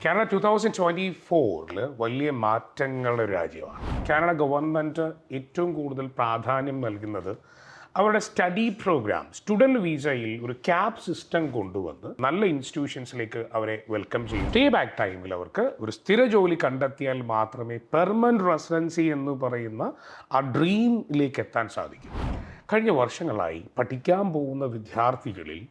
Canada 2024 വലിയ മാറ്റങ്ങളുടെ ഒരു രാജ്യമാണ്. കാനഡ ഗവൺമെൻറ് ഏറ്റവും കൂടുതൽ പ്രാധാന്യം നൽകുന്നത് അവരുടെ സ്റ്റഡി പ്രോഗ്രാം, സ്റ്റുഡൻറ്റ് വിസയിൽ ഒരു ക്യാപ് സിസ്റ്റം കൊണ്ടുവന്ന് നല്ല ഇൻസ്റ്റിറ്റ്യൂഷൻസിലേക്ക് അവരെ വെൽക്കം ചെയ്യും. സ്റ്റേ ബാക്ക് ടൈമിൽ അവർക്ക് ഒരു സ്ഥിര ജോലി കണ്ടെത്തിയാൽ മാത്രമേ പെർമനൻറ്റ് റെസിഡൻസി എന്ന് പറയുന്ന ആ ഡ്രീമിലേക്ക് എത്താൻ സാധിക്കൂ. കഴിഞ്ഞ വർഷങ്ങളായി പഠിക്കാൻ പോകുന്ന വിദ്യാർത്ഥികളിൽ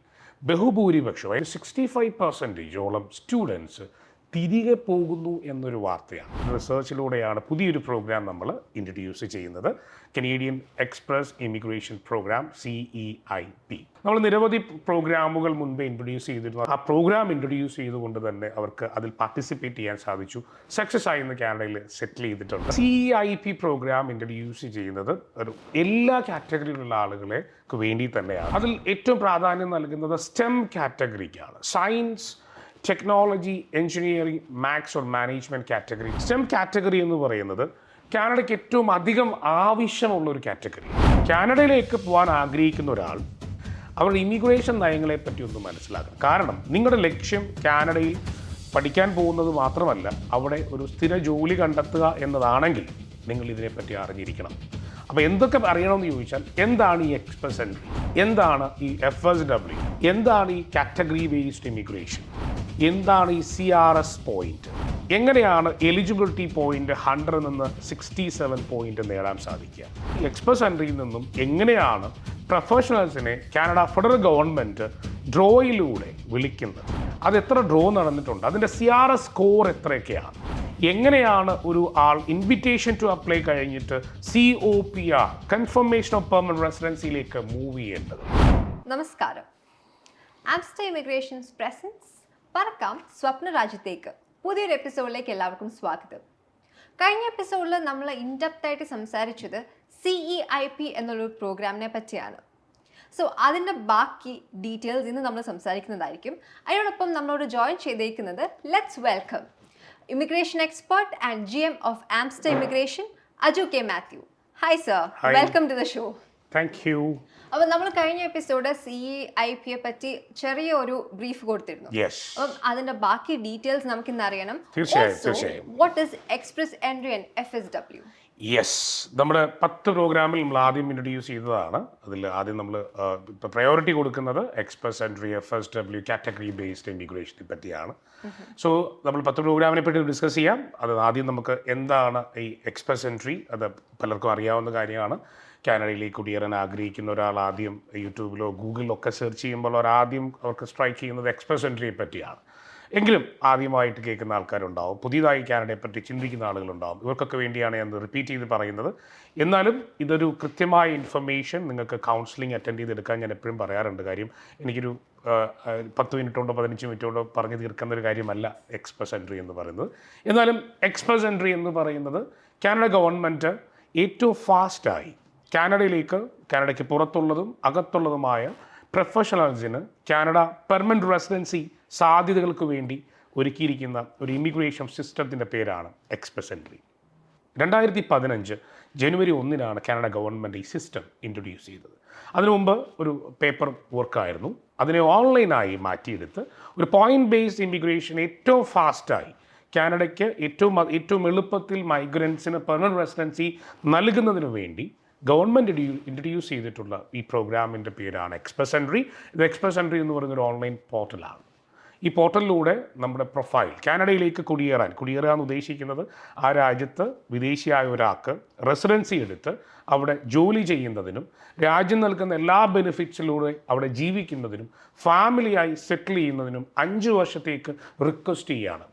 ബഹുഭൂരിപക്ഷം 65% സ്റ്റുഡൻസ് തിരികെ പോകുന്നു എന്നൊരു വാർത്തയാണ്. റിസർച്ചിലൂടെയാണ് പുതിയൊരു പ്രോഗ്രാം നമ്മൾ ഇൻട്രൊഡ്യൂസ് ചെയ്യുന്നത്, Canadian express immigration program CEIP. നമ്മൾ നിരവധി പ്രോഗ്രാമുകൾ മുൻപേ ഇൻട്രൊഡ്യൂസ് ചെയ്തിരുന്നു. ആ പ്രോഗ്രാം ഇൻട്രൊഡ്യൂസ് ചെയ്തുകൊണ്ട് തന്നെ അവർക്ക് അതിൽ പാർട്ടിസിപ്പേറ്റ് ചെയ്യാൻ സാധിച്ചു. സക്സസ് ആയി ഇന്ന് കാനഡയിൽ സെറ്റിൽ ചെയ്തിട്ടുണ്ട്. CEIP പ്രോഗ്രാം ഇൻട്രൊഡ്യൂസ് ചെയ്യുന്നത് ഒരു എല്ലാ കാറ്റഗറിയിലുള്ള ആളുകൾക്ക് വേണ്ടി തന്നെയാണ്. അതിൽ ഏറ്റവും പ്രാധാന്യം നൽകുന്നത് STEM കാറ്റഗറിക്കാണ്. Science, technology, engineering, maths or management category. STEM category എന്ന് പറയുന്നത് കാനഡയ്ക്ക് ഏറ്റവും അധികം ആവശ്യമുള്ള ഒരു കാറ്റഗറി. കാനഡയിലേക്ക് പോകാൻ ആഗ്രഹിക്കുന്ന ഒരാൾ അവരുടെ ഇമിഗ്രേഷൻ നയങ്ങളെ പറ്റി ഒന്ന് മനസ്സിലാക്കണം. കാരണം നിങ്ങളുടെ ലക്ഷ്യം കാനഡയിൽ പഠിക്കാൻ പോകുന്നത് മാത്രമല്ല, അവിടെ ഒരു സ്ഥിര ജോലി കണ്ടെത്തുക എന്നതാണെങ്കിൽ നിങ്ങൾ ഇതിനെപ്പറ്റി അറിഞ്ഞിരിക്കണം. അപ്പോൾ എന്തൊക്കെ അറിയണമെന്ന് ചോദിച്ചാൽ, എന്താണ് ഈ എക്സ്പ്രസ് എൻട്രി, എന്താണ് ഈ FSW, എന്താണ് ഈ കാറ്റഗറി ബേസ്ഡ് ഇമിഗ്രേഷൻ, എന്താണ് ഈ CRS പോയിന്റ്, എങ്ങനെയാണ് എലിജിബിലിറ്റി പോയിന്റ് 100 നിന്ന് 67 പോയിന്റ് നേടാൻ സാധിക്കുക, ഈ എക്സ്പ്രസ് എൻട്രിയിൽ നിന്നും എങ്ങനെയാണ് പ്രൊഫഷണൽസിനെ കാനഡ ഫെഡറൽ ഗവൺമെൻറ് ഡ്രോയിലൂടെ വിളിക്കുന്നത്, അത് എത്ര ഡ്രോ നടന്നിട്ടുണ്ട്, അതിൻ്റെ CRS സ്കോർ എത്രയൊക്കെയാണ്, എങ്ങനെയാണ് ഒരു ആൾ ഇൻവിറ്റേഷൻ ടു അപ്ലൈ കഴിഞ്ഞിട്ട് COPR കൺഫർമേഷൻ ഓഫ് പെർമനന്റ് റെസിഡൻസിയിലേക്ക് മൂവ് ചെയ്യേണ്ടത്. നമസ്കാരം. ആംസ്റ്റർ ഇമിഗ്രേഷൻസ് പ്രസൻസ് പറക്കാം സ്വപ്ന രാജ്യത്തേക്ക് പുതിയൊരു എപ്പിസോഡിലേക്ക് എല്ലാവർക്കും സ്വാഗതം. കഴിഞ്ഞ എപ്പിസോഡിൽ നമ്മൾ ഇൻഡെപ്ത് ആയിട്ട് സംസാരിച്ചത് CEIP എന്നുള്ളൊരു പ്രോഗ്രാമിനെ പറ്റിയാണ്. സോ അതിൻ്റെ ബാക്കി ഡീറ്റെയിൽസ് ഇന്ന് നമ്മൾ സംസാരിക്കുന്നതായിരിക്കും. അതിനോടൊപ്പം നമ്മളോട് ജോയിൻ ചെയ്തേക്കുന്നത് let's welcome immigration expert and GM of Amster immigration Aju K. Mathew. Hi sir, welcome to the show. Thank you. അപ്പം നമ്മൾ കഴിഞ്ഞ എപ്പിസോഡ് CEIPയെ പറ്റി ചെറിയ ഒരു ബ്രീഫ് കൊടുത്തിരുന്നു. അപ്പം അതിന്റെ ബാക്കി ഡീറ്റെയിൽസ് നമുക്ക് ഇന്ന് അറിയണം. What is express entry and FSW? Yes, നമ്മുടെ 10 പ്രോഗ്രാമിൽ നമ്മൾ ആദ്യം ഇൻട്രൊഡ്യൂസ് ചെയ്തതാണ്. അതിൽ ആദ്യം നമ്മൾ ഇപ്പോൾ പ്രയോറിറ്റി കൊടുക്കുന്നത് express entry, FSW, category based ഇമിഗ്രേഷനെ പറ്റിയാണ്. സോ നമ്മൾ 10 പ്രോഗ്രാമിനെ പറ്റി ഡിസ്കസ് ചെയ്യാം. അത് ആദ്യം നമുക്ക് എന്താണ് ഈ എക്സ്പ്രസ് എൻട്രി, അത് പലർക്കും അറിയാവുന്ന കാര്യമാണ്. കാനഡയിലേക്ക് കുടിയേറാൻ ആഗ്രഹിക്കുന്ന ഒരാൾ ആദ്യം യൂട്യൂബിലോ ഗൂഗിളിലോ ഒക്കെ സെർച്ച് ചെയ്യുമ്പോൾ ആദ്യം അവർക്ക് സ്ട്രൈക്ക് ചെയ്യുന്നത് എക്സ്പ്രസ് എൻട്രിയെ പറ്റിയാണ്. എങ്കിലും ആദ്യമായിട്ട് കേൾക്കുന്ന ആൾക്കാരുണ്ടാവും, പുതിയതായി കാനഡയെ പറ്റി ചിന്തിക്കുന്ന ആളുകളുണ്ടാവും. ഇവർക്കൊക്കെ വേണ്ടിയാണ് ഞാൻ റിപ്പീറ്റ് ചെയ്ത് പറയുന്നത്. എന്നാലും ഇതൊരു കൃത്യമായ ഇൻഫർമേഷൻ നിങ്ങൾക്ക് കൗൺസിലിംഗ് അറ്റൻഡ് ചെയ്തെടുക്കാൻ ഞാൻ എപ്പോഴും പറയാറുണ്ട്. കാര്യം എനിക്കൊരു 10 മിനിറ്റ് കൊണ്ടോ 15 മിനിറ്റ് കൊണ്ടോ പറഞ്ഞു തീർക്കുന്ന ഒരു കാര്യമല്ല എക്സ്പ്രസ് എൻട്രി എന്ന് പറയുന്നത്. എന്നാലും എക്സ്പ്രസ് എൻട്രി എന്ന് പറയുന്നത് കാനഡ ഗവൺമെൻറ് ഏറ്റവും ഫാസ്റ്റായി കാനഡയ്ക്ക് പുറത്തുള്ളതും അകത്തുള്ളതുമായ പ്രൊഫഷണൽസിന് കാനഡ പെർമനൻറ്റ് റെസിഡൻസി സാധ്യതകൾക്ക് വേണ്ടി ഒരുക്കിയിരിക്കുന്ന ഒരു ഇമിഗ്രേഷൻ സിസ്റ്റത്തിൻ്റെ പേരാണ് എക്സ്പ്രസ് എൻട്രി. 2015 ജനുവരി 1 കാനഡ ഗവൺമെൻറ് ഈ സിസ്റ്റം ഇൻട്രൊഡ്യൂസ് ചെയ്തത്. അതിനു മുമ്പ് ഒരു പേപ്പർ വർക്കായിരുന്നു. അതിനെ ഓൺലൈനായി മാറ്റിയെടുത്ത് ഒരു പോയിന്റ് ബേസ്ഡ് ഇമിഗ്രേഷൻ ഏറ്റവും ഫാസ്റ്റായി കാനഡയ്ക്ക് ഏറ്റവും എളുപ്പത്തിൽ മൈഗ്രൻസിന് പെർമനൻറ്റ് റെസിഡൻസി നൽകുന്നതിന് വേണ്ടി ഗവൺമെൻറ് ഇൻട്രൊഡ്യൂസ് ചെയ്തിട്ടുള്ള ഈ പ്രോഗ്രാമിൻ്റെ പേരാണ് എക്സ്പ്രസ് എൻട്രി. ഇത് എക്സ്പ്രസ് എൻട്രി എന്ന് പറയുന്നൊരു ഓൺലൈൻ പോർട്ടലാണ്. ഈ പോർട്ടലിലൂടെ നമ്മുടെ പ്രൊഫൈൽ, കാനഡയിലേക്ക് കുടിയേറാൻ ഉദ്ദേശിക്കുന്നത് ആ രാജ്യത്ത് വിദേശിയായ ഒരാൾക്ക് റെസിഡൻസി എടുത്ത് അവിടെ ജോലി ചെയ്യുന്നതിനും രാജ്യം നൽകുന്ന എല്ലാ ബെനിഫിറ്റ്സിലൂടെ അവിടെ ജീവിക്കുന്നതിനും ഫാമിലിയായി സെറ്റിൽ ചെയ്യുന്നതിനും 5 വർഷത്തേക്ക് റിക്വസ്റ്റ് ചെയ്യുകയാണ്.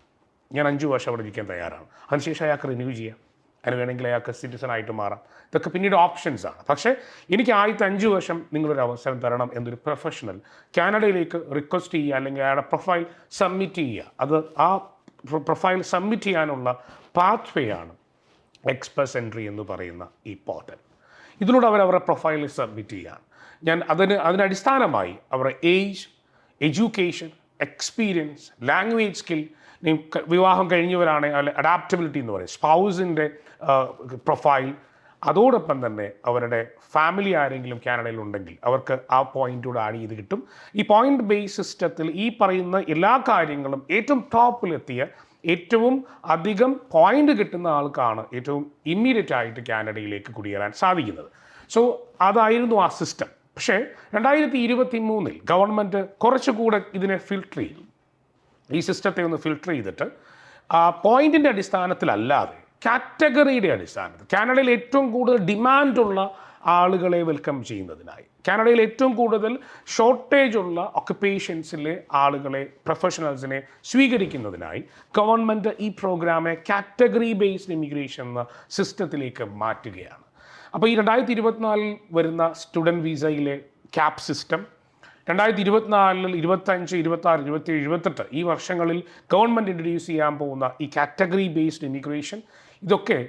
ഞാൻ 5 വർഷം അവിടെ ഇരിക്കാൻ തയ്യാറാണ്. അതിനുശേഷം അയാൾക്ക് റിന്യൂ ചെയ്യാം, അതിന് വേണമെങ്കിൽ അയാൾക്ക് സിറ്റിസണായിട്ട് മാറാം. ഇതൊക്കെ പിന്നീട് ഓപ്ഷൻസാണ്. പക്ഷേ എനിക്ക് ആദ്യത്തെ 5 വർഷം നിങ്ങളൊരു അവസരം തരണം എന്നൊരു പ്രൊഫഷണൽ കാനഡയിലേക്ക് റിക്വസ്റ്റ് ചെയ്യുക, അല്ലെങ്കിൽ അയാളുടെ പ്രൊഫൈൽ സബ്മിറ്റ് ചെയ്യുക. അത് ആ പ്രൊഫൈൽ സബ്മിറ്റ് ചെയ്യാനുള്ള പാത്ത് വേ ആണ് എക്സ്പ്രസ് എൻട്രി എന്ന് പറയുന്ന ഈ പോർട്ടൽ. ഇതിലൂടെ അവരുടെ പ്രൊഫൈൽ സബ്മിറ്റ് ചെയ്യുകയാണ്. ഞാൻ അതിനടിസ്ഥാനമായി അവരുടെ age, education, experience, language skill, വിവാഹം കഴിഞ്ഞവരാണ് അഡാപ്റ്റബിലിറ്റി എന്ന് പറയും, സ്പൗസിൻ്റെ പ്രൊഫൈൽ, അതോടൊപ്പം തന്നെ അവരുടെ ഫാമിലി ആരെങ്കിലും കാനഡയിൽ ഉണ്ടെങ്കിൽ അവർക്ക് ആ പോയിന്റോട് ആഡ് ചെയ്ത് കിട്ടും. ഈ പോയിന്റ് ബേസ് സിസ്റ്റത്തിൽ ഈ പറയുന്ന എല്ലാ കാര്യങ്ങളും ഏറ്റവും ടോപ്പിലെത്തിയ ഏറ്റവും അധികം പോയിന്റ് കിട്ടുന്ന ആൾക്കാണ് ഏറ്റവും ഇമ്മീഡിയറ്റ് ആയിട്ട് കാനഡയിലേക്ക് കുടിയേറാൻ സാധിക്കുന്നത്. സോ അതായിരുന്നു ആ സിസ്റ്റം. പക്ഷേ 2023 ഗവൺമെൻറ് കുറച്ചുകൂടെ ഇതിനെ ഫിൽട്ടർ ചെയ്തു. ഈ സിസ്റ്റത്തെ ഒന്ന് ഫിൽട്ടർ ചെയ്തിട്ട് പോയിന്റിൻ്റെ അടിസ്ഥാനത്തിലല്ലാതെ കാറ്റഗറിയുടെ അടിസ്ഥാനത്തിൽ കാനഡയിൽ ഏറ്റവും കൂടുതൽ ഡിമാൻഡുള്ള ആളുകളെ വെൽക്കം ചെയ്യുന്നതിനായി, കാനഡയിൽ ഏറ്റവും കൂടുതൽ ഷോർട്ടേജ് ഉള്ള ഒക്കുപ്പേഷൻസിലെ ആളുകളെ, പ്രൊഫഷണൽസിനെ സ്വീകരിക്കുന്നതിനായി ഗവൺമെൻറ് ഈ പ്രോഗ്രാമെ കാറ്റഗറി ബേസ്ഡ് ഇമിഗ്രേഷൻ എന്ന സിസ്റ്റത്തിലേക്ക് മാറ്റുകയാണ്. അപ്പോൾ ഈ 2024 വരുന്ന സ്റ്റുഡൻറ്റ് വിസയിലെ ക്യാപ് സിസ്റ്റം, 2024, 25, 26, 27, 28 ഈ വർഷങ്ങളിൽ ഗവൺമെൻറ് ഇൻട്രൊഡ്യൂസ് ചെയ്യാൻ പോകുന്ന ഈ കാറ്റഗറി ബേസ്ഡ് ഇമിഗ്രേഷൻ, ഇതൊക്കെ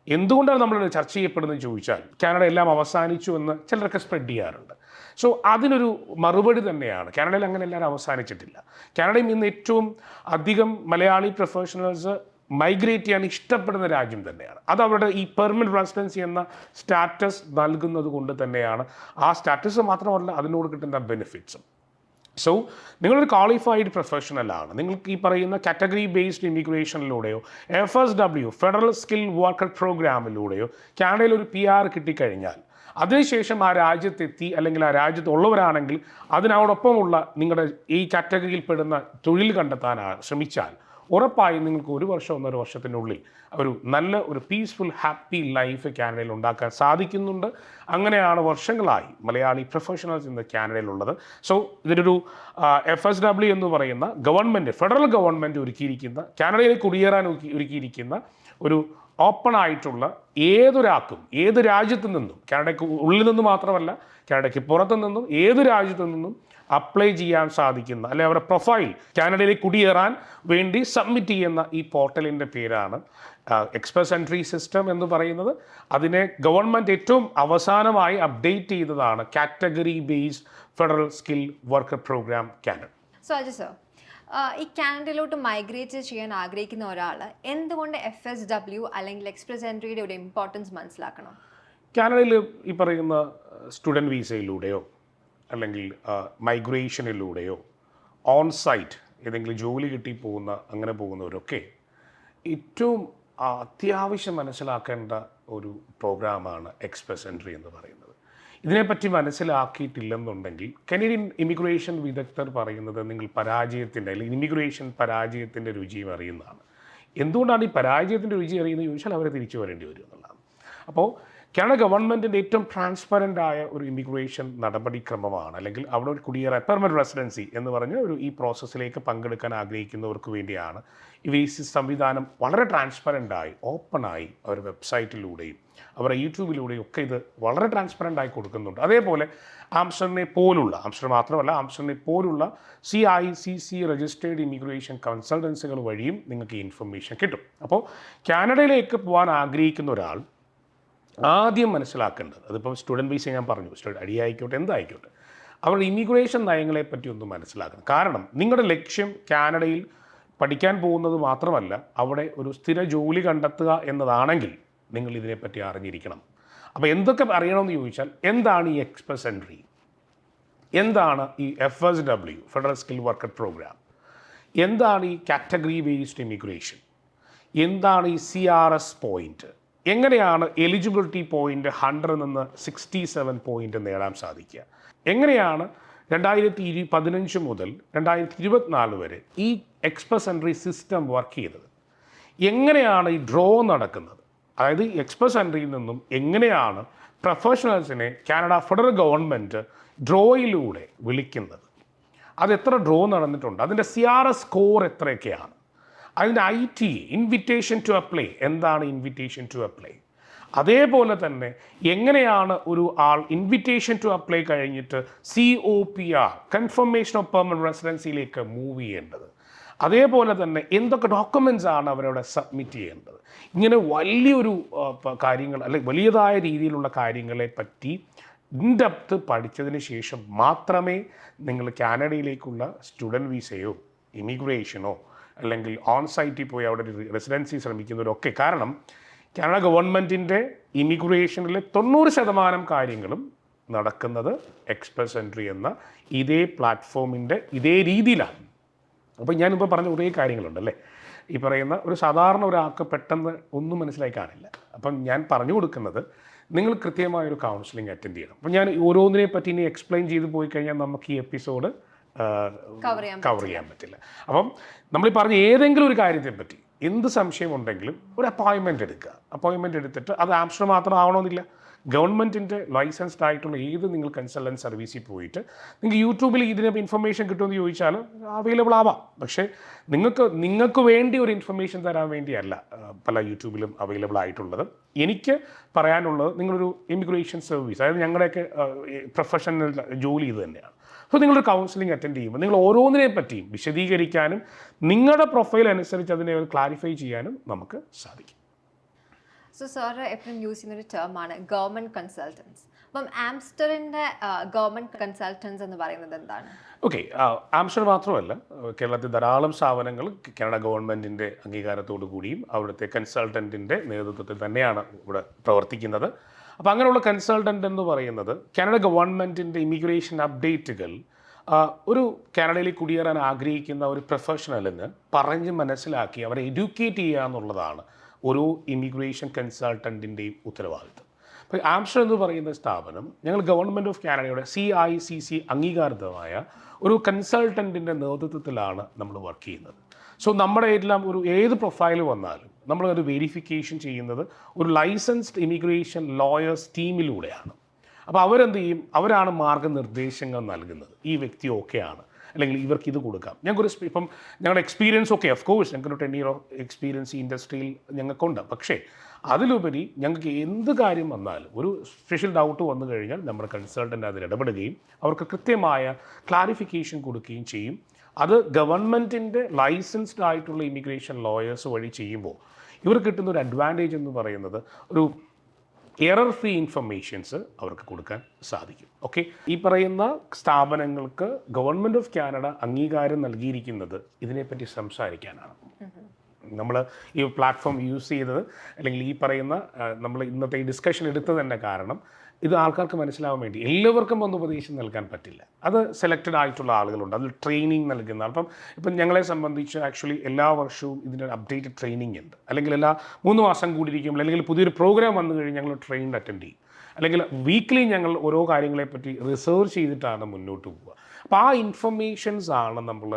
എന്തുകൊണ്ടാണ് നമ്മൾ ചർച്ച ചെയ്യപ്പെടുന്നത് ചോദിച്ചാൽ കാനഡ എല്ലാം അവസാനിച്ചു എന്ന് ചിലരൊക്കെ സ്പ്രെഡ് ചെയ്യാറുണ്ട്. സോ അതിനൊരു മറുപടി തന്നെയാണ്, കാനഡയിൽ അങ്ങനെ എല്ലാവരും അവസാനിച്ചിട്ടില്ല. കാനഡയിൽ ഇന്ന് ഏറ്റവും അധികം മലയാളി പ്രൊഫഷണൽസ് മൈഗ്രേറ്റ് ചെയ്യാൻ ഇഷ്ടപ്പെടുന്ന രാജ്യം തന്നെയാണ്. അത് അവരുടെ ഈ പെർമനൻറ്റ് റെസിഡൻസി എന്ന സ്റ്റാറ്റസ് നൽകുന്നത് കൊണ്ട് തന്നെയാണ്. ആ സ്റ്റാറ്റസ് മാത്രമല്ല, അതിനോട് കിട്ടുന്ന ബെനിഫിറ്റ്സും. സോ നിങ്ങളൊരു ക്വാളിഫൈഡ് പ്രൊഫഷണലാണ്, നിങ്ങൾക്ക് ഈ പറയുന്ന കാറ്റഗറി ബേസ്ഡ് ഇമിഗ്രേഷനിലൂടെയോ FSW ഫെഡറൽ സ്കിൽ വർക്കർ പ്രോഗ്രാമിലൂടെയോ കാനഡയിൽ ഒരു PR കിട്ടിക്കഴിഞ്ഞാൽ അതിനുശേഷം ആ രാജ്യത്തെത്തി അല്ലെങ്കിൽ ആ രാജ്യത്തുള്ളവരാണെങ്കിൽ അതിനോടൊപ്പമുള്ള നിങ്ങളുടെ ഈ കാറ്റഗറിയിൽ പെടുന്ന തൊഴിൽ കണ്ടെത്താൻ ശ്രമിച്ചാൽ ഉറപ്പായും നിങ്ങൾക്ക് 1 വർഷം 1.5 വർഷത്തിനുള്ളിൽ നല്ല ഒരു പീസ്ഫുൾ ഹാപ്പി ലൈഫ് കാനഡയിൽ ഉണ്ടാക്കാൻ സാധിക്കുന്നുണ്ട്. അങ്ങനെയാണ് വർഷങ്ങളായി മലയാളി പ്രൊഫഷണൽസ് ഇന്ന് കാനഡയിലുള്ളത്. സോ ഇതിനൊരു FSW എന്ന് പറയുന്ന ഗവൺമെൻറ്, ഫെഡറൽ ഗവൺമെൻറ് ഒരുക്കിയിരിക്കുന്ന, കാനഡയിലേക്ക് കുടിയേറാൻ ഒരുക്കിയിരിക്കുന്ന ഒരു ഓപ്പൺ ആയിട്ടുള്ള ഏതൊരാൾക്കും ഏത് രാജ്യത്തു നിന്നും, കാനഡയ്ക്ക് ഉള്ളിൽ നിന്ന് മാത്രമല്ല കാനഡയ്ക്ക് പുറത്തു നിന്നും ഏത് രാജ്യത്തു നിന്നും അപ്ലൈ ചെയ്യാൻ സാധിക്കുന്ന, അല്ലെ അവരുടെ പ്രൊഫൈൽ കാനഡയിലേക്ക് കുടിയേറാൻ വേണ്ടി സബ്മിറ്റ് ചെയ്യുന്ന ഈ പോർട്ടലിൻ്റെ പേരാണ് എക്സ്പ്രസ് എൻട്രി സിസ്റ്റം എന്ന് പറയുന്നത്. അതിനെ ഗവൺമെൻറ് ഏറ്റവും അവസാനമായി അപ്ഡേറ്റ് ചെയ്തതാണ് category based federal skill worker program Canada. So Ajay sir, ഈ കാനഡയിലോട്ട് മൈഗ്രേറ്റ് ചെയ്യാൻ ആഗ്രഹിക്കുന്ന ഒരാൾ എന്തുകൊണ്ട് FSW അല്ലെങ്കിൽ എക്സ്പ്രസ് എൻട്രിയുടെ ഒരു ഇമ്പോർട്ടൻസ് മനസ്സിലാക്കണം? കാനഡയിൽ ഈ പറയുന്ന സ്റ്റുഡൻറ്റ് വിസയിലൂടെയോ അല്ലെങ്കിൽ മൈഗ്രേഷനിലൂടെയോ ഓൺ സൈറ്റ് ഏതെങ്കിലും ജോലി കിട്ടി അങ്ങനെ പോകുന്നവരൊക്കെ ഏറ്റവും അത്യാവശ്യം മനസ്സിലാക്കേണ്ട ഒരു പ്രോഗ്രാമാണ് എക്സ്പ്രസ് എൻട്രി എന്ന് പറയുന്നത്. ഇതിനെപ്പറ്റി മനസ്സിലാക്കിയിട്ടില്ലെന്നുണ്ടെങ്കിൽ കനേഡിയൻ ഇമിഗ്രേഷൻ വിദഗ്ധർ പറയുന്നത് നിങ്ങൾ പരാജയത്തിൻ്റെ അല്ലെങ്കിൽ ഇമിഗ്രേഷൻ പരാജയത്തിൻ്റെ രുചിയും അറിയുന്നതാണ്. എന്തുകൊണ്ടാണ് ഈ പരാജയത്തിൻ്റെ രുചി അറിയുന്നത് ചോദിച്ചാൽ അവരെ തിരിച്ചു വരേണ്ടി വരും എന്നുള്ളതാണ്. അപ്പോൾ കാനഡ ഗവൺമെൻറ്റിൻ്റെ ഏറ്റവും ട്രാൻസ്പെറൻ്റ് ആയ ഒരു ഇമിഗ്രേഷൻ നടപടിക്രമമാണ്, അല്ലെങ്കിൽ അവിടെ ഒരു കുടിയേറാൻ പെർമനൻറ്റ് റെസിഡൻസി എന്ന് പറഞ്ഞ ഈ പ്രോസസ്സിലേക്ക് പങ്കെടുക്കാൻ ആഗ്രഹിക്കുന്നവർക്ക് വേണ്ടിയാണ് ഈ വിസ സംവിധാനം വളരെ ട്രാൻസ്പെറൻ്റായി ഓപ്പണായി അവരുടെ വെബ്സൈറ്റിലൂടെയും അവരുടെ യൂട്യൂബിലൂടെയും ഒക്കെ ഇത് വളരെ ട്രാൻസ്പെറൻ്റായി കൊടുക്കുന്നുണ്ട്. അതേപോലെ ആംസ്റ്റർഡം മാത്രമല്ല ആംസ്റ്റർഡമിനെ പോലുള്ള CICC രജിസ്റ്റേർഡ് ഇമിഗ്രേഷൻ കൺസൾട്ടൻസികൾ വഴിയും നിങ്ങൾക്ക് ഈ ഇൻഫർമേഷൻ കിട്ടും. അപ്പോൾ കാനഡയിലേക്ക് പോകാൻ ആഗ്രഹിക്കുന്ന ഒരാൾ ആദ്യം മനസ്സിലാക്കേണ്ടത്, അതിപ്പോൾ സ്റ്റുഡൻറ്റ് വിസ ഞാൻ പറഞ്ഞു, ഐഡി ആയിക്കോട്ടെ എന്തായിക്കോട്ടെ, അവരുടെ ഇമിഗ്രേഷൻ നയങ്ങളെപ്പറ്റി ഒന്ന് മനസ്സിലാക്കണം. കാരണം നിങ്ങളുടെ ലക്ഷ്യം കാനഡയിൽ പഠിക്കാൻ പോകുന്നത് മാത്രമല്ല അവിടെ ഒരു സ്ഥിര ജോലി കണ്ടെത്തുക എന്നതാണെങ്കിൽ നിങ്ങൾ ഇതിനെപ്പറ്റി അറിഞ്ഞിരിക്കണം. അപ്പോൾ എന്തൊക്കെ അറിയണമെന്ന് ചോദിച്ചാൽ, എന്താണ് ഈ എക്സ്പ്രസ് എൻട്രി, എന്താണ് ഈ FSW federal skill worker program, എന്താണ് ഈ കാറ്റഗറി ബേസ്ഡ് ഇമിഗ്രേഷൻ, എന്താണ് ഈ CRS പോയിൻറ്റ്, എങ്ങനെയാണ് എലിജിബിലിറ്റി പോയിൻ്റ് 100 നിന്ന് 67 പോയിൻ്റ് നേടാൻ സാധിക്കുക, എങ്ങനെയാണ് 2015 മുതൽ 2024 വരെ ഈ എക്സ്പ്രസ് എൻട്രി സിസ്റ്റം വർക്ക് ചെയ്തത്, എങ്ങനെയാണ് ഈ ഡ്രോ നടക്കുന്നത്, അതായത് എക്സ്പ്രസ് എൻട്രിയിൽ നിന്നും എങ്ങനെയാണ് പ്രൊഫഷണൽസിനെ കാനഡ ഫെഡറൽ ഗവൺമെൻറ് ഡ്രോയിലൂടെ വിളിക്കുന്നത്, അത് എത്ര ഡ്രോ നടന്നിട്ടുണ്ട്, അതിൻ്റെ CRS സ്കോർ എത്രയൊക്കെയാണ്, അതിൻ്റെ IT ഇൻവിറ്റേഷൻ ടു അപ്ലൈ, എന്താണ് ഇൻവിറ്റേഷൻ ടു അപ്ലൈ, അതേപോലെ തന്നെ എങ്ങനെയാണ് ഒരു ആൾ ഇൻവിറ്റേഷൻ ടു അപ്ലൈ കഴിഞ്ഞിട്ട് COPR കൺഫർമേഷൻ ഓഫ് പെർമനൻറ്റ് റെസിഡൻസിയിലേക്ക് മൂവ് ചെയ്യേണ്ടത്, അതേപോലെ തന്നെ എന്തൊക്കെ ഡോക്യുമെൻറ്റ്സ് ആണ് അവരവിടെ സബ്മിറ്റ് ചെയ്യേണ്ടത്. ഇങ്ങനെ വലിയൊരു കാര്യങ്ങൾ അല്ലെങ്കിൽ വലിയതായ രീതിയിലുള്ള കാര്യങ്ങളെ പറ്റി ഇൻഡെപ്ത് പഠിച്ചതിന് ശേഷം മാത്രമേ നിങ്ങൾ കാനഡയിലേക്കുള്ള സ്റ്റുഡൻറ്റ് വിസയോ ഇമിഗ്രേഷനോ അല്ലെങ്കിൽ ഓൺ സൈറ്റിൽ പോയി അവിടെ റെസിഡൻസി ശ്രമിക്കുന്നവരൊക്കെ, കാരണം കാനഡ ഗവൺമെൻറ്റിൻ്റെ ഇമിഗ്രേഷനിലെ 90% കാര്യങ്ങളും നടക്കുന്നത് എക്സ്പ്രസ് എൻട്രി എന്ന ഇതേ പ്ലാറ്റ്ഫോമിൻ്റെ ഇതേ രീതിയിലാണ്. അപ്പോൾ ഞാനിപ്പോൾ പറഞ്ഞ കുറേ കാര്യങ്ങളുണ്ടല്ലേ. ഈ പറയുന്ന ഒരു സാധാരണ ഒരാൾക്ക് പെട്ടെന്ന് ഒന്നും മനസ്സിലായി കാണില്ല. അപ്പം ഞാൻ പറഞ്ഞു കൊടുക്കുന്നത് നിങ്ങൾ കൃത്യമായൊരു കൗൺസിലിംഗ് അറ്റൻഡ് ചെയ്യണം. അപ്പം ഞാൻ ഓരോന്നിനെ പറ്റി ഇനി എക്സ്പ്ലെയിൻ ചെയ്ത് പോയി കഴിഞ്ഞാൽ നമുക്ക് ഈ എപ്പിസോഡ് കവർ ചെയ്യാൻ പറ്റില്ല. അപ്പം നമ്മൾ പറഞ്ഞ ഏതെങ്കിലും ഒരു കാര്യത്തെ പറ്റി എന്ത് സംശയം ഉണ്ടെങ്കിലും ഒരു അപ്പോയിൻമെൻറ്റ് എടുക്കുക. അപ്പോയിൻമെൻറ്റ് എടുത്തിട്ട് അത് ആംസ്റ്റർ മാത്രം ആവണമെന്നില്ല. ഗവൺമെൻറ്റിൻ്റെ ലൈസൻസ്ഡ് ആയിട്ടുള്ള ഏത് നിങ്ങൾ കൺസൾട്ടൻറ്റ് സർവീസിൽ പോയിട്ട് നിങ്ങൾക്ക് യൂട്യൂബിൽ ഇതിനെ ഇൻഫർമേഷൻ കിട്ടുമെന്ന് ചോദിച്ചാൽ അവൈലബിൾ ആവാം. പക്ഷേ നിങ്ങൾക്ക് വേണ്ടി ഒരു ഇൻഫർമേഷൻ തരാൻ വേണ്ടിയല്ല പല യൂട്യൂബിലും അവൈലബിൾ ആയിട്ടുള്ളത്. എനിക്ക് പറയാനുള്ളത് നിങ്ങളൊരു ഇമിഗ്രേഷൻ സർവീസ്, അതായത് ഞങ്ങളുടെയൊക്കെ പ്രൊഫഷണൽ ജോലി ഇത് തന്നെയാണ്. സോ നിങ്ങളൊരു കൗൺസിലിംഗ് അറ്റൻഡ് ചെയ്യുമ്പോൾ നിങ്ങൾ ഓരോന്നിനെ പറ്റിയും വിശദീകരിക്കാനും നിങ്ങളുടെ പ്രൊഫൈൽ അനുസരിച്ച് അതിനെ ക്ലാരിഫൈ ചെയ്യാനും നമുക്ക് സാധിക്കും. സോ സാർ എപ്പോഴും യൂസ് ചെയ്യുന്നൊരു ടേമാണ് ഗവൺമെൻറ് കൺസൾട്ടൻസ്. അപ്പം ആംസ്റ്ററിൻ്റെ ഗവൺമെൻറ് കൺസൾട്ടൻസ് എന്ന് പറയുന്നത് എന്താണ്? ഓക്കെ, ആംസ്റ്റർ മാത്രമല്ല, കേരളത്തിൽ ധാരാളം സ്ഥാപനങ്ങൾ കാനഡ ഗവൺമെൻറ്റിൻ്റെ അംഗീകാരത്തോടു കൂടിയും അവിടുത്തെ കൺസൾട്ടൻറ്റിൻ്റെ നേതൃത്വത്തിൽ തന്നെയാണ് ഇവിടെ പ്രവർത്തിക്കുന്നത്. അപ്പോൾ അങ്ങനെയുള്ള കൺസൾട്ടൻ്റ് എന്ന് പറയുന്നത് കാനഡ ഗവൺമെൻറ്റിൻ്റെ ഇമിഗ്രേഷൻ അപ്ഡേറ്റുകൾ ഒരു കാനഡയിൽ കുടിയേറാൻ ആഗ്രഹിക്കുന്ന ഒരു പ്രൊഫഷണലിന് പറഞ്ഞ് മനസ്സിലാക്കി അവരെ എഡ്യൂക്കേറ്റ് ചെയ്യുക എന്നുള്ളതാണ് ഓരോ ഇമിഗ്രേഷൻ കൺസൾട്ടൻറ്റിൻ്റെയും ഉത്തരവാദിത്വം. അപ്പോൾ ആംസ്റ്റർ എന്ന് പറയുന്ന സ്ഥാപനം ഞങ്ങൾ ഗവൺമെൻറ് ഓഫ് കാനഡയുടെ CICC അംഗീകാരിതമായ ഒരു കൺസൾട്ടൻറ്റിൻ്റെ നേതൃത്വത്തിലാണ് നമ്മൾ വർക്ക് ചെയ്യുന്നത്. സോ നമ്മുടെ എല്ലാം ഏത് പ്രൊഫൈൽ വന്നാലും നമ്മളൊരു വെരിഫിക്കേഷൻ ചെയ്യുന്നത് ഒരു ലൈസൻസ്ഡ് ഇമിഗ്രേഷൻ ലോയേഴ്സ് ടീമിലൂടെയാണ്. അപ്പോൾ അവരെന്ത് ചെയ്യും? അവരാണ് മാർഗ്ഗനിർദ്ദേശങ്ങൾ നൽകുന്നത്. ഈ വ്യക്തി ഓക്കെയാണ്, അല്ലെങ്കിൽ ഇവർക്ക് ഇത് കൊടുക്കാം. ഞങ്ങൾക്കൊരു ഇപ്പം ഞങ്ങളുടെ എക്സ്പീരിയൻസ് ഒക്കെ ഓഫ് കോഴ്സ് ഞങ്ങൾക്കൊരു 10 year എക്സ്പീരിയൻസ് ഈ ഇൻഡസ്ട്രിയിൽ ഞങ്ങൾക്കുണ്ട്. പക്ഷേ അതിലുപരി ഞങ്ങൾക്ക് എന്ത് കാര്യം വന്നാലും ഒരു സ്പെഷ്യൽ ഡൗട്ട് വന്നു കഴിഞ്ഞാൽ നമ്മുടെ കൺസൾട്ടൻ്റ് അതിൽ ഇടപെടുകയും അവർക്ക് കൃത്യമായ ക്ലാരിഫിക്കേഷൻ കൊടുക്കുകയും ചെയ്യും. അത് ഗവൺമെൻറ്റിൻ്റെ ലൈസൻസ്ഡ് ആയിട്ടുള്ള ഇമിഗ്രേഷൻ ലോയേഴ്സ് വഴി ചെയ്യുമ്പോൾ ഇവർ കിട്ടുന്ന ഒരു അഡ്വാൻറ്റേജ് എന്ന് പറയുന്നത് ഒരു എറർ ഫ്രീ ഇൻഫർമേഷൻസ് അവർക്ക് കൊടുക്കാൻ സാധിക്കും. ഓക്കെ, ഈ പറയുന്ന സ്ഥാപനങ്ങൾക്ക് ഗവൺമെൻറ് ഓഫ് കാനഡ അംഗീകാരം നൽകിയിരിക്കുന്നത് ഇതിനെപ്പറ്റി സംസാരിക്കാനാണ്. നമ്മൾ ഈ പ്ലാറ്റ്ഫോം യൂസ് ചെയ്തത്, അല്ലെങ്കിൽ ഈ പറയുന്ന നമ്മൾ ഇന്നത്തെ ഈ ഡിസ്കഷൻ എടുത്തത് തന്നെ കാരണം ഇത് ആൾക്കാർക്ക് മനസ്സിലാവാൻ വേണ്ടി. എല്ലാവർക്കും വന്ന് ഉപദേശം നൽകാൻ പറ്റില്ല. അത് സെലക്റ്റഡ് ആയിട്ടുള്ള ആളുകളുണ്ട്, അതിൽ ട്രെയിനിങ് നൽകുന്ന. ഇപ്പം ഞങ്ങളെ സംബന്ധിച്ച് ആക്ച്വലി എല്ലാ വർഷവും ഇതിൻ്റെ അപ്ഡേറ്റഡ് ട്രെയിനിങ് ഉണ്ട്. അല്ലെങ്കിൽ എല്ലാ 3 മാസം കൂടിയിരിക്കും, അല്ലെങ്കിൽ പുതിയൊരു പ്രോഗ്രാം വന്നു കഴിഞ്ഞ് ഞങ്ങൾ ട്രെയിനിങ് അറ്റൻഡ് ചെയ്യും. അല്ലെങ്കിൽ വീക്ക്ലി ഞങ്ങൾ ഓരോ കാര്യങ്ങളെപ്പറ്റി റിസർച്ച് ചെയ്തിട്ടാണ് മുന്നോട്ട് പോവുക. അപ്പോൾ ആ ഇൻഫർമേഷൻസ് ആണ് നമ്മൾ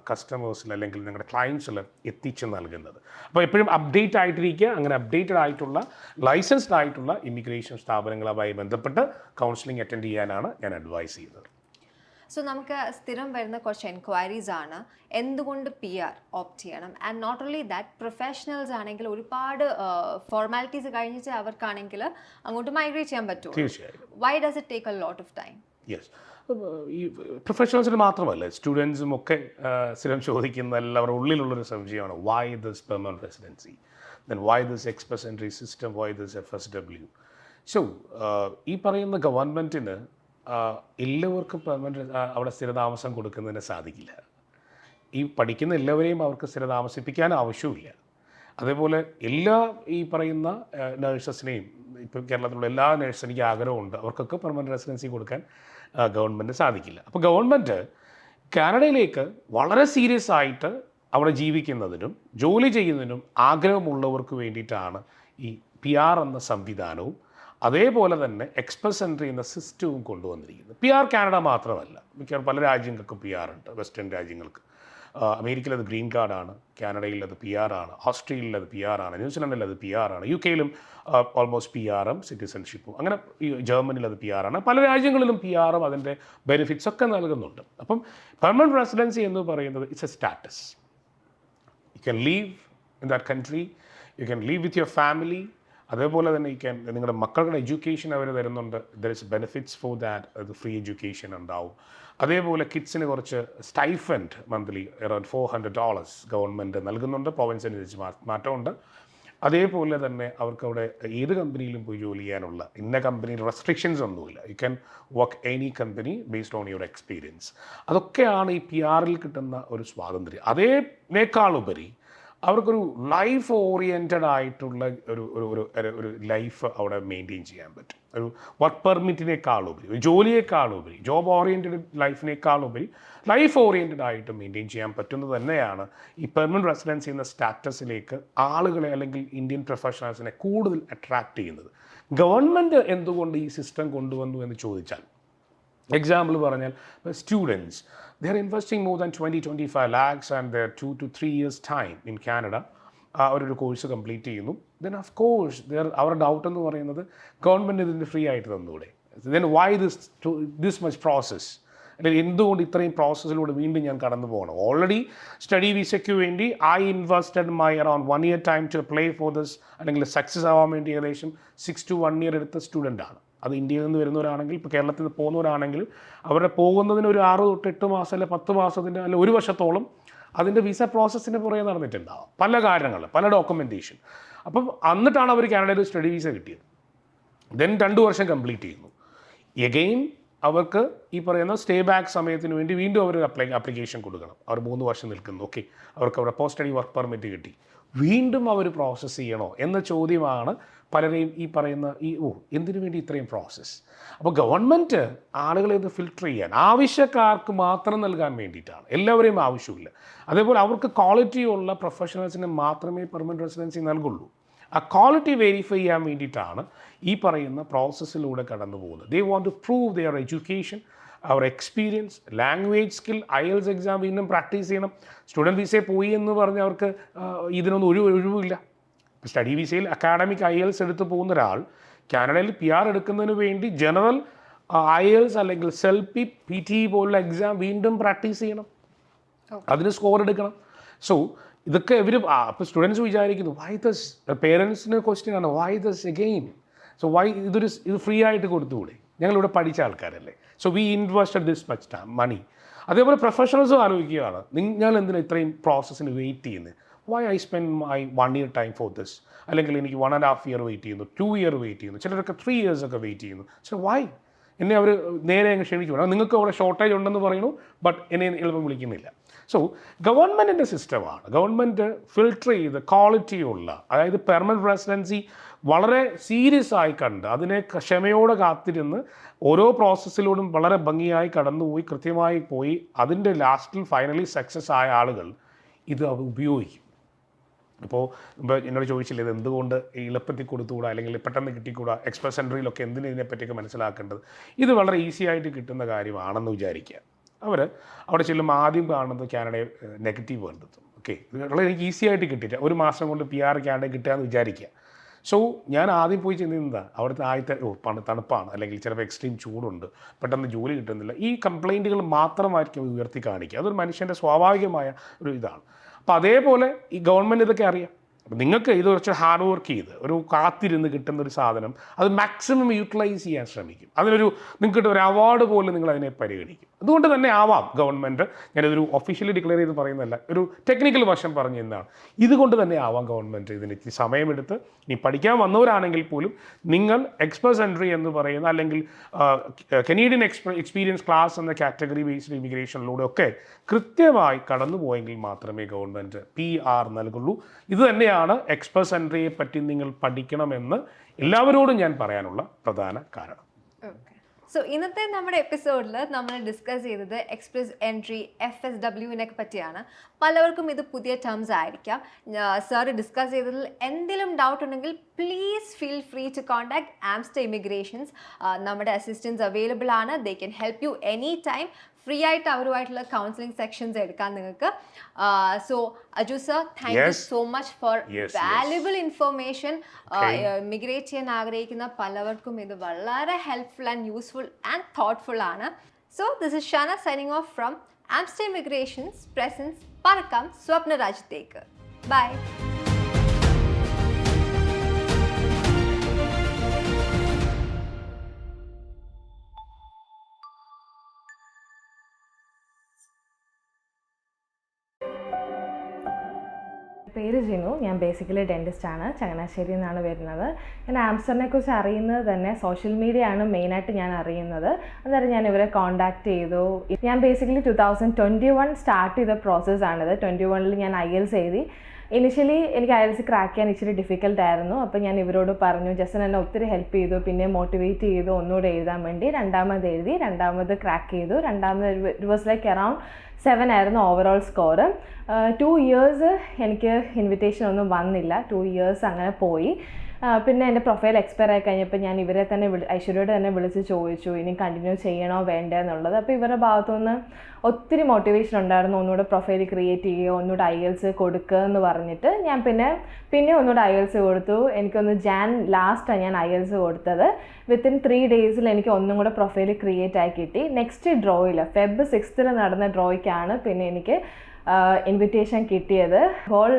കസ്റ്റമേഴ്സിൽ അല്ലെങ്കിൽ ഞങ്ങളുടെ ക്ലയൻസിൽ എത്തിച്ച് നൽകുന്നത്. അപ്പോൾ എപ്പോഴും അപ്ഡേറ്റ് ആയിട്ടിരിക്കുക. അങ്ങനെ അപ്ഡേറ്റഡ് ആയിട്ടുള്ള ലൈസൻസ്ഡ് ആയിട്ടുള്ള ഇമിഗ്രേഷൻ സ്ഥാപനങ്ങളുമായി ബന്ധപ്പെട്ട് കൗൺസിലിംഗ് അറ്റൻഡ് ചെയ്യാനാണ് ഞാൻ അഡ്വൈസ് ചെയ്യുന്നത്. സോ നമുക്ക് സ്ഥിരം വരുന്ന കുറച്ച് എൻക്വയറീസ് ആണ് എന്തുകൊണ്ട് PR ഓപ്റ്റ് ചെയ്യണം. And not only that, professionals ആണെങ്കിൽ ഒരുപാട് ഫോർമാലിറ്റീസ് കഴിഞ്ഞിട്ട് അവർക്കാണെങ്കിൽ അങ്ങോട്ട് മൈഗ്രേറ്റ് ചെയ്യാൻ പറ്റുമോ? തീർച്ചയായും. Why does it take a lot of time? Yes, ഈ പ്രൊഫഷണൽസിന് മാത്രമല്ല സ്റ്റുഡൻസും ഒക്കെ സ്ഥിരം ചോദിക്കുന്ന എല്ലാവരുടെ ഉള്ളിലുള്ളൊരു സംശയമാണ് why this permanent residency, then why this express entry system, why this FSW. So ഈ പറയുന്ന ഗവൺമെൻറ്റിന് എല്ലാവർക്കും പെർമനന്റ് അവിടെ സ്ഥിരതാമസം കൊടുക്കുന്നതിന് സാധിക്കില്ല. ഈ പഠിക്കുന്ന എല്ലാവരെയും അവർക്ക് സ്ഥിരതാമസിപ്പിക്കാൻ ആവശ്യമില്ല. അതേപോലെ എല്ലാ ഈ പറയുന്ന നഴ്സസിനെയും ഇപ്പം കേരളത്തിലുള്ള എല്ലാ നഴ്സിനും എനിക്ക് ആഗ്രഹമുണ്ട്, അവർക്കൊക്കെ പെർമനന്റ് റെസിഡൻസി കൊടുക്കാൻ ഗവൺമെൻറ് സാധിക്കില്ല. അപ്പോൾ ഗവൺമെൻറ് കാനഡയിലേക്ക് വളരെ സീരിയസ് ആയിട്ട് അവിടെ ജീവിക്കുന്നതിനും ജോലി ചെയ്യുന്നതിനും ആഗ്രഹമുള്ളവർക്ക് വേണ്ടിയിട്ടാണ് ഈ PR എന്ന സംവിധാനവും അതേപോലെ തന്നെ എക്സ്പ്രസ് എൻട്രി എന്ന സിസ്റ്റവും കൊണ്ടുവന്നിരിക്കുന്നത്. PR കാനഡ മാത്രമല്ല, മിക്കവാറും പല രാജ്യങ്ങൾക്കും PR ഉണ്ട്. വെസ്റ്റേൺ രാജ്യങ്ങൾക്ക് അമേരിക്കയിൽ അത് ഗ്രീൻ കാർഡാണ്, കാനഡയിൽ അത് PR ആണ്, ഓസ്ട്രേലിയയിൽ അത് PR ആണ്, ന്യൂസിലൻഡിൽ അത് PR ആണ്, UK ഓൾമോസ്റ്റ് PR-ഉം സിറ്റിസൺഷിപ്പും, അങ്ങനെ ജർമ്മനിയിൽ അത് PR ആണ്. പല രാജ്യങ്ങളിലും PR-ഉം അതിൻ്റെ ബെനിഫിറ്റ്സ് ഒക്കെ നൽകുന്നുണ്ട്. അപ്പം പെർമനന്റ് റെസിഡൻസി എന്ന് പറയുന്നത് it's A status. You can leave in that country, you can leave with your family. അതേപോലെ തന്നെ നിങ്ങളുടെ മക്കളുടെ എഡ്യൂക്കേഷൻ അവർ തരുന്നുണ്ട്. There is benefits for that. അത് ഫ്രീ എഡ്യൂക്കേഷൻ ഉണ്ടാവും. അതേപോലെ കിഡ്സിന് കുറച്ച് സ്റ്റൈഫൻഡ് മന്ത്ലി അറൗണ്ട് $400 ഗവൺമെൻറ് നൽകുന്നുണ്ട്. പ്രൊവിൻസിനനുസരിച്ച് മാറ്റമുണ്ട്. അതേപോലെ തന്നെ അവർക്കവിടെ ഏത് കമ്പനിയിലും പോയി ജോലി ചെയ്യാനുള്ള ഇന്ന കമ്പനി റെസ്ട്രിക്ഷൻസ് ഒന്നുമില്ല. You can work any company based on your experience. അതൊക്കെയാണ് ഈ PR-ൽ കിട്ടുന്ന ഒരു സ്വാതന്ത്ര്യം. അതേനേക്കാളുപരി അവർക്കൊരു ലൈഫ് ഓറിയൻറ്റഡ് ആയിട്ടുള്ള ഒരു ലൈഫ് അവിടെ മെയിൻറ്റെയിൻ ചെയ്യാൻ പറ്റും. ഒരു വർക്ക് പെർമിറ്റിനേക്കാളുപരി, ഒരു ജോലിയേക്കാളുപരി, ജോബ് ഓറിയൻറ്റഡ് ലൈഫിനേക്കാളുപരി ലൈഫ് ഓറിയൻറ്റഡ് ആയിട്ട് മെയിൻറ്റെയിൻ ചെയ്യാൻ പറ്റുന്നത് തന്നെയാണ് ഈ പെർമനൻറ്റ് റെസിഡൻസി എന്ന സ്റ്റാറ്റസിലേക്ക് ആളുകളെ അല്ലെങ്കിൽ ഇന്ത്യൻ പ്രൊഫഷണൽസിനെ കൂടുതൽ അട്രാക്റ്റ് ചെയ്യുന്നത്. ഗവൺമെൻറ് എന്തുകൊണ്ട് ഈ സിസ്റ്റം കൊണ്ടുവന്നു എന്ന് ചോദിച്ചാൽ, എക്സാമ്പിൾ പറഞ്ഞാൽ students they are investing more than 20-25 lakhs and their 2 to 3 years time in Canada അവരൊരു കോഴ്സ് കംപ്ലീറ്റ് ചെയ്യുന്നു. ദെൻ ഓഫ് കോഴ്സ് അവരുടെ ഡൗട്ട് എന്ന് പറയുന്നത് ഗവൺമെൻറ് ഇതിൻ്റെ ഫ്രീ ആയിട്ട് തന്നൂടെ, then why this much process, അല്ലെങ്കിൽ എന്തുകൊണ്ട് ഇത്രയും പ്രോസസ്സിലൂടെ വീണ്ടും ഞാൻ കടന്നു പോകണം? ഓൾറെഡി സ്റ്റഡി വിസയ്ക്ക് വേണ്ടി I invested my around 1 year time to apply for this, അല്ലെങ്കിൽ സക്സസ് ആവാൻ വേണ്ടി ഏകദേശം 6 to 1 year എടുത്ത സ്റ്റുഡൻ്റാണ്. അത് ഇന്ത്യയിൽ നിന്ന് വരുന്നവരാണെങ്കിൽ, ഇപ്പോൾ കേരളത്തിൽ നിന്ന് പോകുന്നവരാണെങ്കിൽ അവരുടെ പോകുന്നതിന് ഒരു 6 to 8 മാസം അല്ലെ 10 മാസത്തിൻ്റെ അല്ലെ 1 വർഷത്തോളം അതിൻ്റെ വിസ പ്രോസസ്സിന് പുറകെ നടന്നിട്ടുണ്ടാവും. പല കാരണങ്ങൾ, പല ഡോക്യുമെൻറ്റേഷൻ. അപ്പം എന്നിട്ടാണ് അവർ കാനഡയിൽ ഒരു സ്റ്റഡി വിസ കിട്ടിയത്. ദെൻ 2 വർഷം കംപ്ലീറ്റ് ചെയ്യുന്നു. എഗെയിൻ അവർക്ക് ഈ പറയുന്ന സ്റ്റേ ബാക്ക് സമയത്തിന് വേണ്ടി വീണ്ടും അവർ ആപ്ലിക്കേഷൻ കൊടുക്കണം. അവർ 3 വർഷം നിൽക്കുന്നു. ഓക്കെ, അവർക്ക് അവരുടെ പോസ്റ്റ് സ്റ്റഡി വർക്ക് പെർമിറ്റ് കിട്ടി. വീണ്ടും അവർ പ്രോസസ്സ് ചെയ്യണോ എന്ന ചോദ്യമാണ് പലരെയും ഈ പറയുന്ന എന്തിനു വേണ്ടി ഇത്രയും പ്രോസസ്സ്? അപ്പോൾ ഗവൺമെൻറ് ആളുകളെ ഇത് ഫിൽട്ടർ ചെയ്യാൻ, ആവശ്യക്കാർക്ക് മാത്രം നൽകാൻ വേണ്ടിയിട്ടാണ്, എല്ലാവരെയും ആവശ്യമില്ല. അതേപോലെ അവർക്ക് ക്വാളിറ്റിയുള്ള പ്രൊഫഷണൽസിന് മാത്രമേ പെർമനൻറ്റ് റെസിഡൻസി നൽകുള്ളൂ. ആ ക്വാളിറ്റി വെരിഫൈ ചെയ്യാൻ വേണ്ടിയിട്ടാണ് ഈ പറയുന്ന പ്രോസസ്സിലൂടെ കടന്നു പോകുന്നത്. They want to prove their education, അവർ experience, language skill, IELTS exam വീണ്ടും പ്രാക്ടീസ് ചെയ്യണം. സ്റ്റുഡൻറ്റ് വിസയിൽ പോയി എന്ന് പറഞ്ഞ് അവർക്ക് ഇതിനൊന്നും ഒഴിവില്ല. സ്റ്റഡി വിസയിൽ അക്കാഡമിക് IELTS എടുത്ത് പോകുന്ന ഒരാൾ കാനഡയിൽ PR എടുക്കുന്നതിന് വേണ്ടി ജനറൽ IELTS അല്ലെങ്കിൽ SELP, PT പോലുള്ള എക്സാം വീണ്ടും പ്രാക്ടീസ് ചെയ്യണം, അതിന് സ്കോർ എടുക്കണം. സോ ഇതൊക്കെ ഇവർ അപ്പോൾ സ്റ്റുഡൻസ് വിചാരിക്കുന്നു വൈ ദസ്, പേരൻസിന് ക്വസ്റ്റ്യൻ ആണ് why this again. So why ഇത് ഫ്രീ ആയിട്ട് കൊടുത്തുകൂടെ? ഞങ്ങളിവിടെ പഠിച്ച ആൾക്കാരല്ലേ. So we invested this much time money. അതേപോലെ പ്രൊഫഷണൽസും ആലോചിക്കുകയാണ്, ഞാൻ എന്തിനാണ് ഇത്രയും പ്രോസസ്സിന് വെയിറ്റ് ചെയ്യുന്നത്? Why I spend my 1 year time for this, അല്ലെങ്കിൽ എനിക്ക് 1.5 year വെയിറ്റ് ചെയ്യുന്നു, 2 year വെയിറ്റ് ചെയ്യുന്നു, ചിലരൊക്കെ 3 years ഒക്കെ വെയിറ്റ് ചെയ്യുന്നു. So why? എന്നെ അവർ നേരെ അങ്ങ് ക്ഷണിച്ചു, നിങ്ങൾക്ക് അവിടെ ഷോർട്ടേജ് ഉണ്ടെന്ന് പറയുന്നു, ബട്ട് എന്നെ എളുപ്പം വിളിക്കുന്നില്ല. സോ ഗവൺമെൻറ്റിൻ്റെ സിസ്റ്റമാണ്. ഗവൺമെൻറ് ഫിൽട്ടർ ചെയ്ത് ക്വാളിറ്റിയുള്ള, അതായത് പെർമനൻറ്റ് റെസിഡൻസി വളരെ സീരിയസ് ആയി കണ്ട് അതിനെ ക്ഷമയോടെ കാത്തിരുന്ന് ഓരോ പ്രോസസ്സിലൂടെ വളരെ ഭംഗിയായി കടന്നുപോയി കൃത്യമായി പോയി അതിൻ്റെ ലാസ്റ്റിൽ ഫൈനലി സക്സസ് ആയ ആളുകൾ ഇത് ഉപയോഗിക്കും. ഇപ്പോൾ എന്നോട് ചോദിച്ചില്ല ഇത് എന്തുകൊണ്ട് എളുപ്പത്തിൽ കൊടുത്തുകൂടാ, അല്ലെങ്കിൽ പെട്ടെന്ന് കിട്ടിക്കൂടാ, എക്സ്പ്രസ് എൻട്രിയിലൊക്കെ എന്തിനും ഇതിനെപ്പറ്റിയൊക്കെ മനസ്സിലാക്കേണ്ടത്? ഇത് വളരെ ഈസി ആയിട്ട് കിട്ടുന്ന കാര്യമാണെന്ന് വിചാരിക്കുക. അവിടെ ചെല്ലുമ്പോൾ ആദ്യം കാണുന്നത് കാനഡയെ നെഗറ്റീവ് കണ്ടെത്തും. ഓക്കെ, വളരെ എനിക്ക് ഈസി ആയിട്ട് കിട്ടിയിട്ട് 1 മാസം കൊണ്ട് PR കാനഡ കിട്ടുകയെന്ന് വിചാരിക്കുക. സോ ഞാൻ ആദ്യം പോയി ചെന്നിരുന്നതാണ് അവിടുത്തെ ആദ്യത്തെ തണുപ്പാണ്, അല്ലെങ്കിൽ ചിലപ്പോൾ എക്സ്ട്രീം ചൂടുണ്ട്, പെട്ടെന്ന് ജോലി കിട്ടുന്നില്ല, ഈ കംപ്ലയിൻറ്റുകൾ മാത്രമായിരിക്കും ഉയർത്തി കാണിക്കുക. അതൊരു മനുഷ്യൻ്റെ സ്വാഭാവികമായ ഒരു ഇതാണ്. അപ്പോൾ അതേപോലെ ഈ ഗവൺമെൻറ് ഇതൊക്കെ അറിയാം. അപ്പോൾ നിങ്ങൾക്ക് ഇത് കുറച്ച് ഹാർഡ് വർക്ക് ചെയ്ത് ഒരു കാത്തിരുന്ന് കിട്ടുന്നൊരു സാധനം അത് മാക്സിമം യൂട്ടിലൈസ് ചെയ്യാൻ ശ്രമിക്കും. അതിനൊരു നിങ്ങൾക്ക് ഒരു അവാർഡ് പോലെ നിങ്ങൾ അതിനെ പരിഗണിക്കും. അതുകൊണ്ട് തന്നെ ആവാം ഗവൺമെൻറ്, ഞാനിതൊരു ഒഫീഷ്യലി ഡിക്ലെയർ ചെയ്ത് പറയുന്നതല്ല, ഒരു ടെക്നിക്കൽ വശം പറഞ്ഞു എന്നാണ്. ഇതുകൊണ്ട് തന്നെ ആവാം ഗവൺമെൻറ് ഇതിന് ഇത്തിരി സമയമെടുത്ത്, ഇനി പഠിക്കാൻ വന്നവരാണെങ്കിൽ പോലും നിങ്ങൾ എക്സ്പ്രസ് എൻട്രി എന്ന് പറയുന്ന അല്ലെങ്കിൽ കനേഡിയൻ എക്സ്പീരിയൻസ് ക്ലാസ് എന്ന കാറ്റഗറി ബേസ്ഡ് ഇമിഗ്രേഷനിലൂടെ ഒക്കെ കൃത്യമായി കടന്നു പോയെങ്കിൽ മാത്രമേ ഗവൺമെൻറ് PR നൽകുള്ളൂ. ഇത് തന്നെയാണ് എക്സ്പ്രസ് എൻട്രിയെ പറ്റി നിങ്ങൾ പഠിക്കണമെന്ന് എല്ലാവരോടും ഞാൻ പറയാനുള്ള പ്രധാന കാരണം. സോ ഇന്നത്തെ നമ്മുടെ എപ്പിസോഡിൽ നമ്മൾ ഡിസ്കസ് ചെയ്തത് എക്സ്പ്രസ് എൻട്രി FSWനെ പറ്റിയാണ്. പലവർക്കും ഇത് പുതിയ ടേംസ് ആയിരിക്കാം. സാർ ഡിസ്കസ് ചെയ്തതിൽ എന്തെങ്കിലും ഡൗട്ട് ഉണ്ടെങ്കിൽ please feel free to contact Amster immigrations. നമ്മുടെ അസിസ്റ്റൻസ് അവൈലബിൾ ആണ്. They can help you any time. Free ആയിട്ട് അവരുമായിട്ടുള്ള കൗൺസിലിംഗ് സെക്ഷൻസ് എടുക്കാൻ നിങ്ങൾക്ക്. So Aju sir, thank you so much for valuable information. Migrate ചെയ്യാൻ ആഗ്രഹിക്കുന്ന പലവർക്കും ഇത് വളരെ helpful and useful and thoughtful ആണ്. So this is Shana signing off from Amster immigrations presents പറക്കാം സ്വപ്ന രാജ്യത്തേക്ക്. ബൈ. പേര് ജിനു. ഞാൻ ബേസിക്കലി ഡെൻറ്റിസ്റ്റാണ്. ചങ്ങനാശ്ശേരിയിൽ നിന്നാണ് വരുന്നത്. ഞാൻ ആംസ്റ്ററിനെ കുറിച്ച് അറിയുന്നത് തന്നെ സോഷ്യൽ മീഡിയ ആണ് മെയിനായിട്ട് ഞാൻ അറിയുന്നത്. അന്നേരം ഞാൻ ഇവരെ കോൺടാക്ട് ചെയ്തു. ഞാൻ ബേസിക്കലി 2021 സ്റ്റാർട്ട് ചെയ്ത പ്രോസസ്സാണിത്. 21 ഞാൻ IELTS എഴുതി. ഇനിഷ്യലി എനിക്ക് IELTS ക്രാക്ക് ചെയ്യാൻ ഇച്ചിരി ഡിഫിക്കൽട്ട് ആയിരുന്നു. അപ്പോൾ ഞാൻ ഇവരോട് പറഞ്ഞു, ജസ്റ്റ് എന്നെ ഒത്തിരി ഹെൽപ്പ് ചെയ്തു, പിന്നെ മോട്ടിവേറ്റ് ചെയ്തു ഒന്നുകൂടെ എഴുതാൻ വേണ്ടി. രണ്ടാമത് എഴുതി, രണ്ടാമത് ക്രാക്ക് ചെയ്തു. രണ്ടാമത് ഇറ്റ് വാസ് ലൈക്ക് അറൗണ്ട് 7 ആയിരുന്നു ഓവറോൾ സ്കോർ. 2 ഇയേഴ്സ് എനിക്ക് ഇൻവിറ്റേഷൻ ഒന്നും വന്നില്ല. 2 ഇയേഴ്സ് അങ്ങനെ പോയി. പിന്നെ എൻ്റെ പ്രൊഫൈൽ എക്സ്പയർ ആയി കഴിഞ്ഞപ്പോൾ ഞാൻ ഇവരെ തന്നെ ഐശ്വര്യയോട് തന്നെ വിളിച്ച് ചോദിച്ചു ഇനി കണ്ടിന്യൂ ചെയ്യണോ വേണ്ടേ എന്നുള്ളത്. അപ്പോൾ ഇവരുടെ ഭാഗത്തുനിന്ന് ഒത്തിരി മോട്ടിവേഷൻ ഉണ്ടായിരുന്നു, ഒന്നുകൂടെ പ്രൊഫൈൽ ക്രിയേറ്റ് ചെയ്യുക, ഒന്നുകൂടെ IELTS കൊടുക്കുക എന്ന് പറഞ്ഞിട്ട്. ഞാൻ പിന്നെ ഒന്നുകൂടെ IELTS കൊടുത്തു. എനിക്കൊന്ന് ലാസ്റ്റാണ് ഞാൻ IELTS കൊടുത്തത്. വിത്തിൻ 3 ഡേയ്സിൽ എനിക്ക് ഒന്നും കൂടെ പ്രൊഫൈൽ ക്രിയേറ്റ് ആയി കിട്ടി. നെക്സ്റ്റ് ഡ്രോയിൽ Feb 6 നടന്ന ഡ്രോയ്ക്കാണ് പിന്നെ എനിക്ക് ഇൻവിറ്റേഷൻ കിട്ടിയത്. ഹോൾ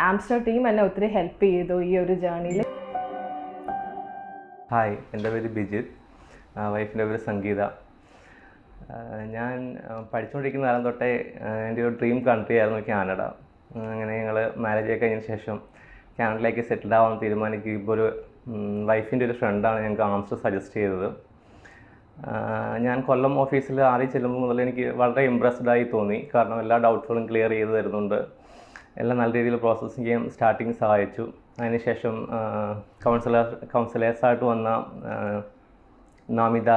ആംസ്റ്റർ ടീം എന്നെ ഒത്തിരി ഹെൽപ്പ് ചെയ്തു ഈ ഒരു ജേർണിയിൽ. ഹായ്, എൻ്റെ പേര് ബിജിത്ത്, വൈഫിൻ്റെ പേര് സംഗീത. ഞാൻ പഠിച്ചുകൊണ്ടിരിക്കുന്ന കാലം തൊട്ടേ എൻ്റെ ഒരു ഡ്രീം കൺട്രി ആയിരുന്നു കാനഡ. അങ്ങനെ ഞങ്ങൾ മാരേജ് കഴിഞ്ഞതിന് ശേഷം കാനഡയിലേക്ക് സെറ്റിൽഡ് ആവാൻ തീരുമാനിക്കും. ഇപ്പോൾ ഒരു വൈഫിൻ്റെ ഒരു ഫ്രണ്ടാണ് ഞങ്ങൾക്ക് ആംസ്റ്റർ സജസ്റ്റ് ചെയ്തത്. ഞാൻ കൊല്ലം ഓഫീസിൽ ആദ്യം ചെല്ലുമ്പോൾ മുതൽ എനിക്ക് വളരെ ഇമ്പ്രസ്ഡായി തോന്നി. കാരണം എല്ലാ ഡൗട്ട്സുകളും ക്ലിയർ ചെയ്ത് തരുന്നുണ്ട്, എല്ലാം നല്ല രീതിയിൽ പ്രോസസ്സിങ് ചെയ്യാൻ സ്റ്റാർട്ടിങ് സഹായിച്ചു. അതിനുശേഷം കൗൺസിലേഴ്സായിട്ട് വന്ന നമിത,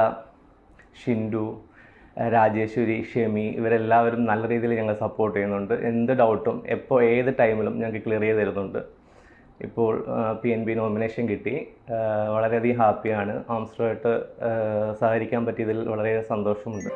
ഷിൻഡു, രാജേശ്വരി, ഷെമി ഇവരെല്ലാവരും നല്ല രീതിയിൽ ഞങ്ങൾ സപ്പോർട്ട് ചെയ്യുന്നുണ്ട്. എന്ത് ഡൗട്ടും എപ്പോൾ ഏത് ടൈമിലും ഞങ്ങൾക്ക് ക്ലിയർ ചെയ്ത് തരുന്നുണ്ട്. ഇപ്പോൾ PNB നോമിനേഷൻ കിട്ടി, വളരെയധികം ഹാപ്പിയാണ്. ആംസ്റ്ററുമായിട്ട് സഹകരിക്കാൻ പറ്റിയതിൽ വളരെ സന്തോഷമുണ്ട്.